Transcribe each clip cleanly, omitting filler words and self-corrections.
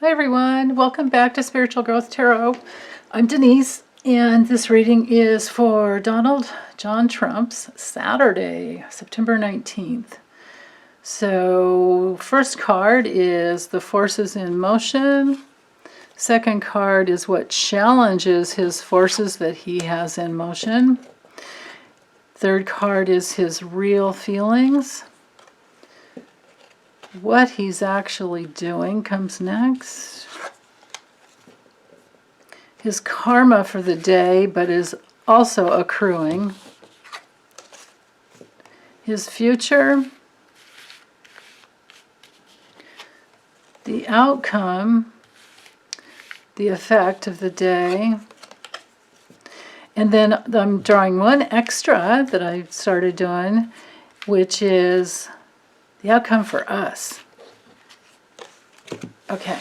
Hi everyone, welcome back to Spiritual Growth Tarot. I'm Denise, and this reading is for Donald John Trump's Saturday, September 19th. So, first card is the forces in motion. Second card is what challenges his forces that he has in motion. Third card is his real feelings. What he's actually doing comes next. His karma for the day, but is also accruing. His future. The outcome. The effect of the day. And then I'm drawing one extra that I started doing, which is the outcome for us. Okay.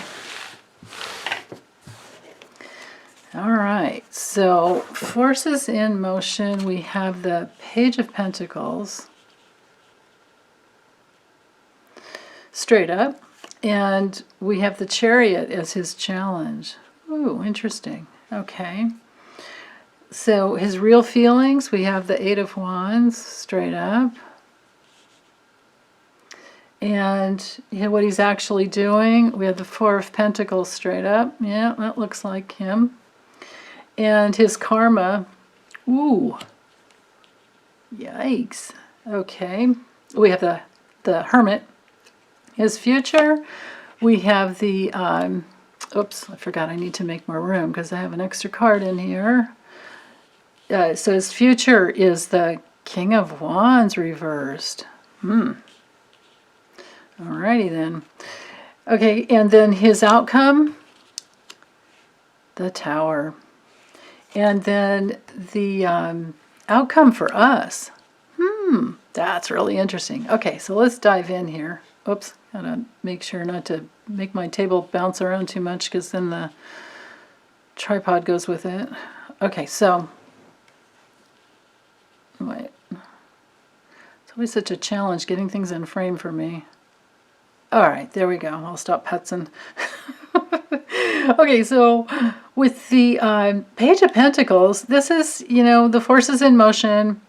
All right. So, forces in motion, we have the Page of Pentacles straight up, and we have the Chariot as his challenge. Ooh, interesting. Okay. So, his real feelings, we have the Eight of Wands straight up. And what he's actually doing, we have the Four of Pentacles straight up. Yeah, that looks like him. And his karma, ooh, yikes. Okay, we have the Hermit. His future, we have the, oops, I forgot I need to make more room because I have an extra card in here. So his future is the King of Wands reversed. Alrighty then. Okay, and then his outcome, the Tower. And then the outcome for us. That's really interesting. Okay, so let's dive in here. Oops, gotta make sure not to make my table bounce around too much because then the tripod goes with it. Okay, so, wait. It's always such a challenge getting things in frame for me. All right, there we go. I'll stop putzing. Okay, so with the Page of Pentacles, this is, the forces in motion.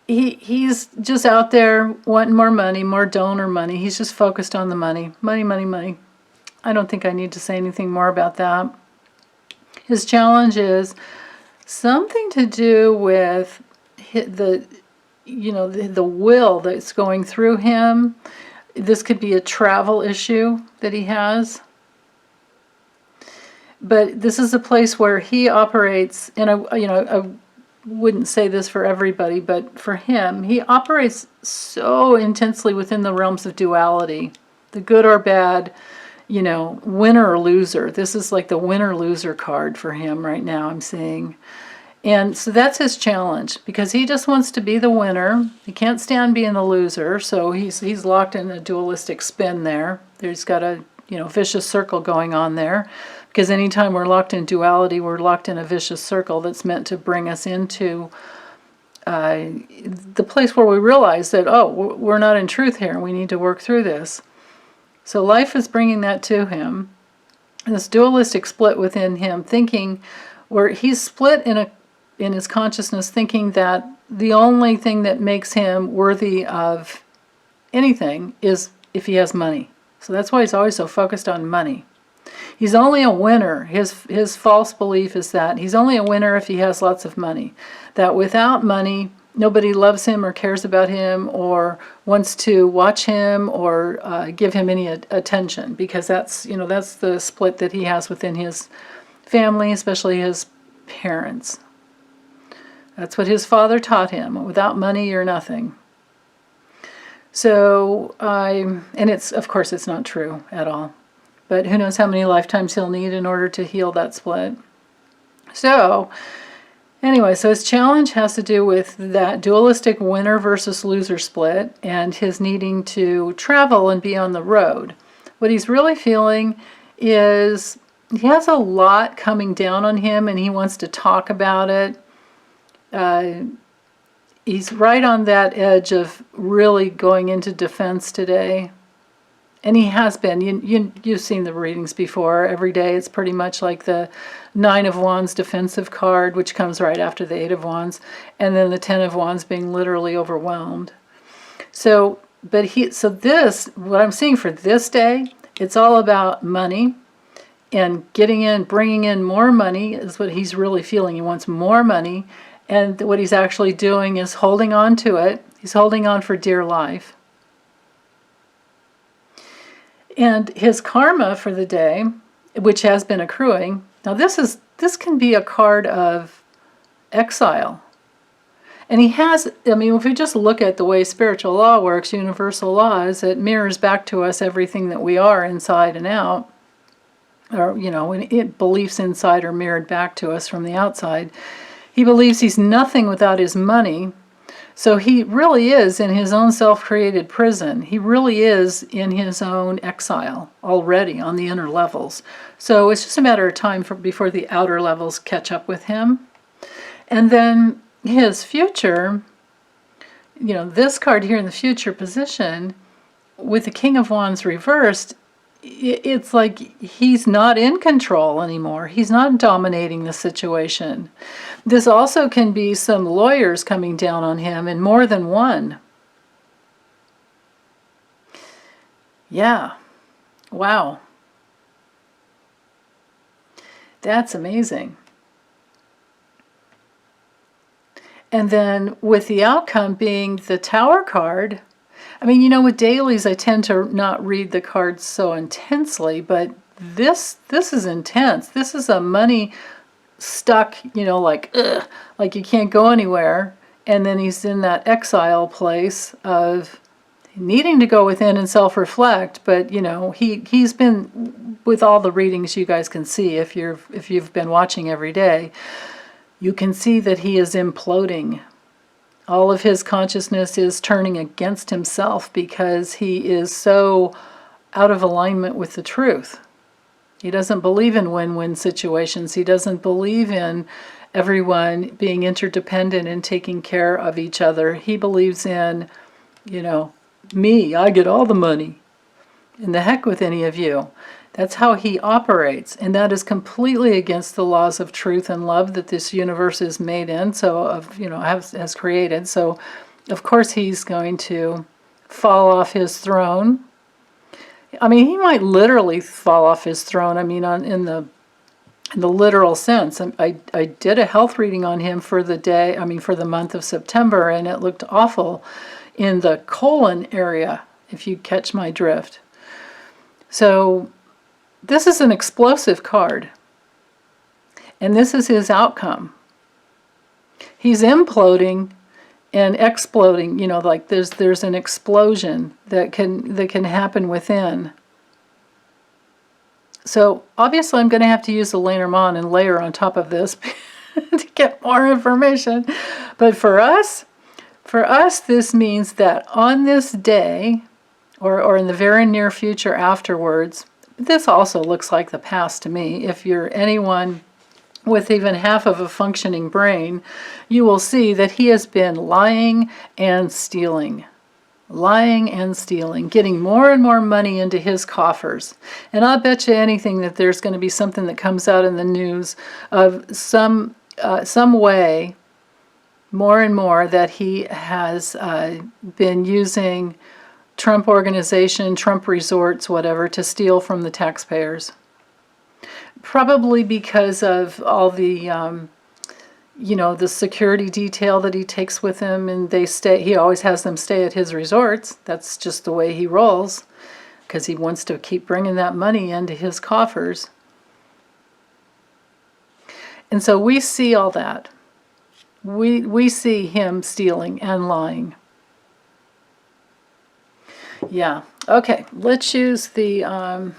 He's just out there wanting more money, more donor money. He's just focused on the money. Money, money, money. I don't think I need to say anything more about that. His challenge is something to do with the will that's going through him. This could be a travel issue that he has. But this is a place where he operates, and I wouldn't say this for everybody, but for him, he operates so intensely within the realms of duality. The good or bad, winner or loser. This is like the winner-loser card for him right now, I'm seeing. And so that's his challenge, because he just wants to be the winner. He can't stand being the loser, so he's locked in a dualistic spin there. There's got a vicious circle going on there, because anytime we're locked in duality, we're locked in a vicious circle that's meant to bring us into the place where we realize that, oh, we're not in truth here, and we need to work through this. So life is bringing that to him, this dualistic split within him, thinking where he's split in his consciousness, thinking that the only thing that makes him worthy of anything is if he has money. So that's why he's always so focused on money. He's only a winner. His false belief is that he's only a winner if he has lots of money. That without money, nobody loves him or cares about him or wants to watch him or give him any attention, because that's the split that he has within his family, especially his parents. That's what his father taught him. Without money, you're nothing. So, and of course it's not true at all. But who knows how many lifetimes he'll need in order to heal that split. So, anyway, so his challenge has to do with that dualistic winner versus loser split and his needing to travel and be on the road. What he's really feeling is he has a lot coming down on him and he wants to talk about it. He's right on that edge of really going into defense today. And he has been. You've seen the readings before. Every day it's pretty much like the Nine of Wands defensive card, which comes right after the Eight of Wands, and then the Ten of Wands being literally overwhelmed. So, what I'm seeing for this day, it's all about money and bringing in more money is what he's really feeling. He wants more money, and what he's actually doing is holding on to it. He's holding on for dear life. And his karma for the day, which has been accruing, now this can be a card of exile. And if we just look at the way spiritual law works, universal law, is it mirrors back to us everything that we are inside and out. Or, beliefs inside are mirrored back to us from the outside. He believes he's nothing without his money. So he really is in his own self-created prison. He really is in his own exile already on the inner levels. So it's just a matter of time before the outer levels catch up with him. And then his future, this card here in the future position, with the King of Wands reversed, it's like he's not in control anymore. He's not dominating the situation. This also can be some lawyers coming down on him, and more than one. Yeah. Wow. That's amazing. And then with the outcome being the Tower card, with dailies, I tend to not read the cards so intensely, but this is intense. This is a money stuck, like you can't go anywhere. And then he's in that exile place of needing to go within and self-reflect. But, he's been, with all the readings you guys can see, if you've been watching every day, you can see that he is imploding. All of his consciousness is turning against himself because he is so out of alignment with the truth. He doesn't believe in win-win situations. He doesn't believe in everyone being interdependent and taking care of each other. He believes in, me, I get all the money. And the heck with any of you. That's how he operates, and that is completely against the laws of truth and love that this universe is made in, has created. So, of course, he's going to fall off his throne. He might literally fall off his throne. In the literal sense. I did a health reading on him for the month of September, and it looked awful in the colon area, if you catch my drift. So, this is an explosive card, and this is his outcome. He's imploding and exploding, like there's an explosion that can happen within. So obviously I'm going to have to use the Lenormand and layer on top of this to get more information. But for us, this means that on this day, or in the very near future afterwards, this also looks like the past to me. If you're anyone with even half of a functioning brain, you will see that he has been lying and stealing, getting more and more money into his coffers. And I'll bet you anything that there's going to be something that comes out in the news of some way, more and more, that he has been using Trump Organization, Trump Resorts, whatever, to steal from the taxpayers. Probably because of all the, the security detail that he takes with him, and he always has them stay at his resorts. That's just the way he rolls, because he wants to keep bringing that money into his coffers. And so we see all that. We see him stealing and lying. Yeah. Okay. Let's use the,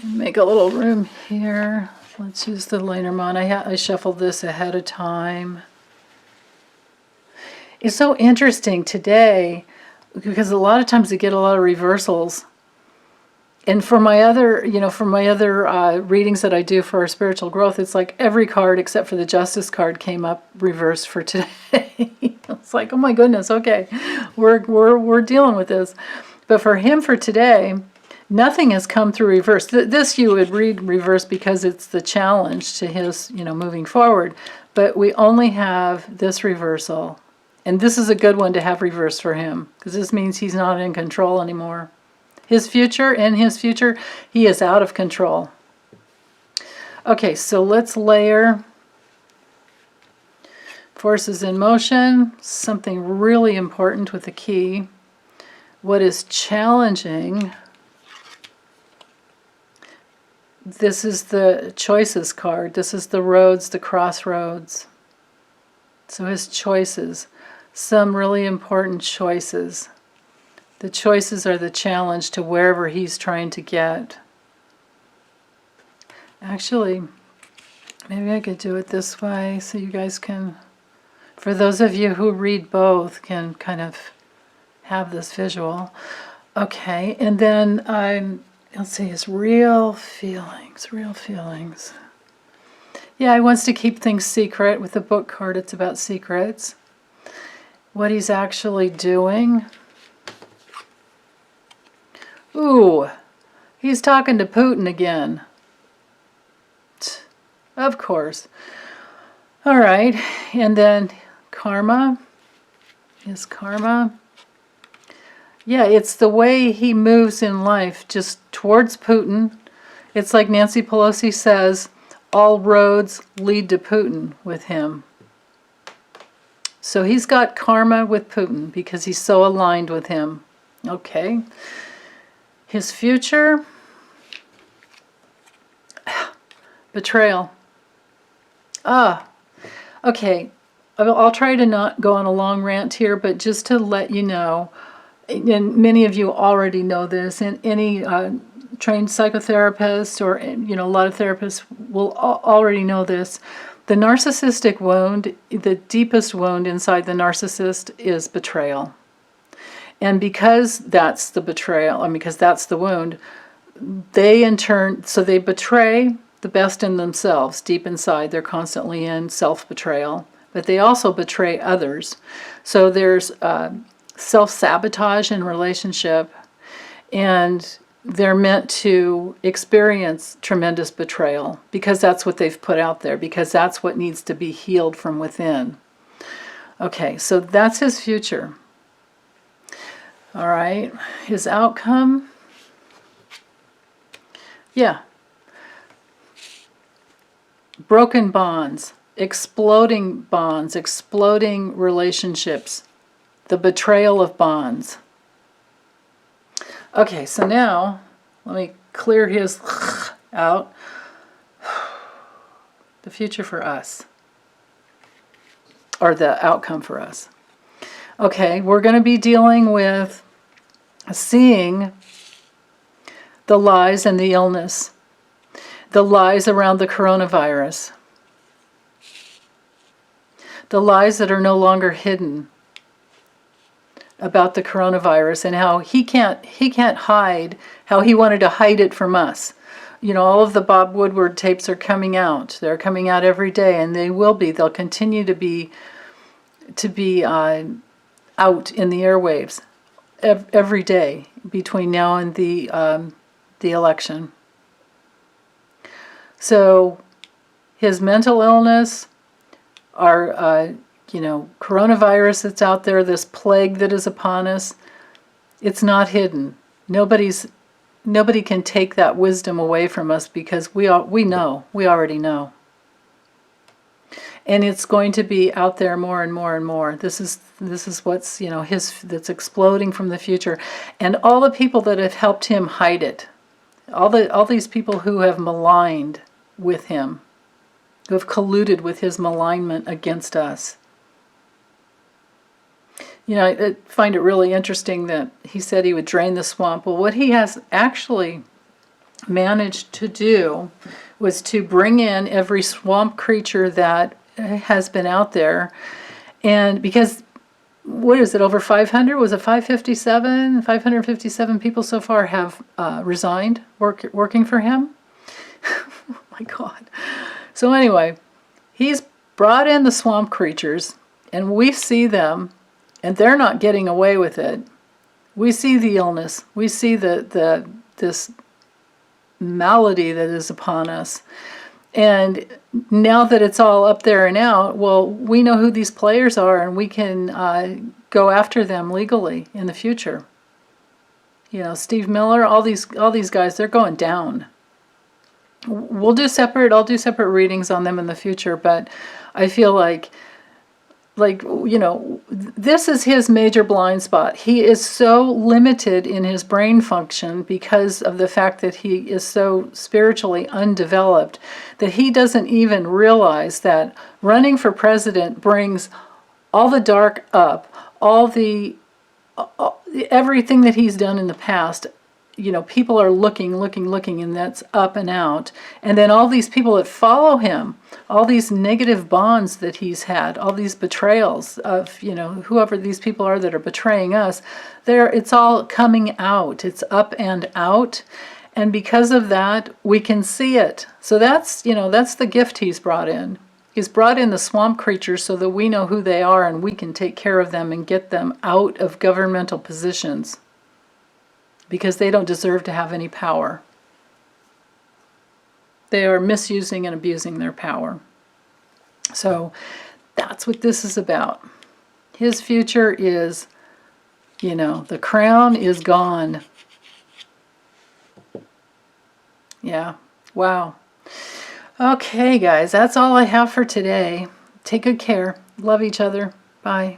make a little room here. Let's use the Lenormand. I shuffled this ahead of time. It's so interesting today because a lot of times I get a lot of reversals. And for my other, readings that I do for our spiritual growth, it's like every card except for the Justice card came up reversed for today. It's like, oh my goodness, okay, we're dealing with this. But for him for today, Nothing has come through reverse. This you would read reverse because it's the challenge to his, moving forward. But we only have this reversal. And this is a good one to have reverse for him, because this means he's not in control anymore. In his future, he is out of control. Okay, so let's layer forces in motion, something really important with the key. What is challenging? This is the choices card. This is the roads, the crossroads. So his choices, some really important choices. The choices are the challenge to wherever he's trying to get. Actually, maybe I could do it this way so you guys can, for those of you who read both, can kind of have this visual. Okay, and then let's see, his real feelings. Yeah, he wants to keep things secret. With the book card, it's about secrets. What he's actually doing. Ooh, he's talking to Putin again. Of course. All right, and then karma. His karma. Yeah, it's the way he moves in life, just towards Putin. It's like Nancy Pelosi says, all roads lead to Putin with him. So he's got karma with Putin because he's so aligned with him. Okay. His future? Betrayal. Okay. I'll try to not go on a long rant here, but just to let you know, and many of you already know this, and any trained psychotherapist or a lot of therapists will already know this. The narcissistic wound, the deepest wound inside the narcissist is betrayal. And because that's the betrayal, because that's the wound, they in turn, so they betray the best in themselves. Deep inside, they're constantly in self-betrayal, but they also betray others. So there's self-sabotage in relationship, and they're meant to experience tremendous betrayal because that's what they've put out there, because that's what needs to be healed from within. Okay, so that's his future. All right, his outcome. Yeah. Broken bonds, exploding relationships, the betrayal of bonds. Okay, so now let me clear his out. The future for us, or the outcome for us. Okay, we're going to be dealing with seeing the lies and the illness, the lies around the coronavirus, the lies that are no longer hidden about the coronavirus, and how he can't hide, how he wanted to hide it from us. All of the Bob Woodward tapes are coming out. They're coming out every day, and they'll continue to be out in the airwaves every day between now and the election. So his mental illness, our coronavirus that's out there, this plague that is upon us, it's not hidden. Nobody can take that wisdom away from us because we already know. And it's going to be out there more and more and more. This is what's that's exploding from the future, and all the people that have helped him hide it, all these people who have maligned with him, who have colluded with his malignment against us. I find it really interesting that he said he would drain the swamp. Well, what he has actually managed to do was to bring in every swamp creature that has been out there. And because, what is it, over 500? Was it 557? 557 people so far have resigned working for him? Oh my God. So anyway, he's brought in the swamp creatures, and we see them, and they're not getting away with it. We see the illness. We see the this malady that is upon us. And now that it's all up there and out, well, we know who these players are, and we can go after them legally in the future. You know, Steve Miller, all these guys, they're going down. I'll do separate readings on them in the future, but I feel like, you know, this is his major blind spot. He is so limited in his brain function because of the fact that he is so spiritually undeveloped that he doesn't even realize that running for president brings all the dark up, everything that he's done in the past. You know, people are looking, and that's up and out. And then all these people that follow him, all these negative bonds that he's had, all these betrayals of, you know, whoever these people are that are betraying us, it's all coming out. It's up and out. And because of that, we can see it. So that's, you know, that's the gift he's brought in. He's brought in the swamp creatures so that we know who they are and we can take care of them and get them out of governmental positions, because they don't deserve to have any power. They are misusing and abusing their power. So that's what this is about. His future is, you know, the crown is gone. Yeah, wow. Okay, guys, that's all I have for today. Take good care. Love each other. Bye.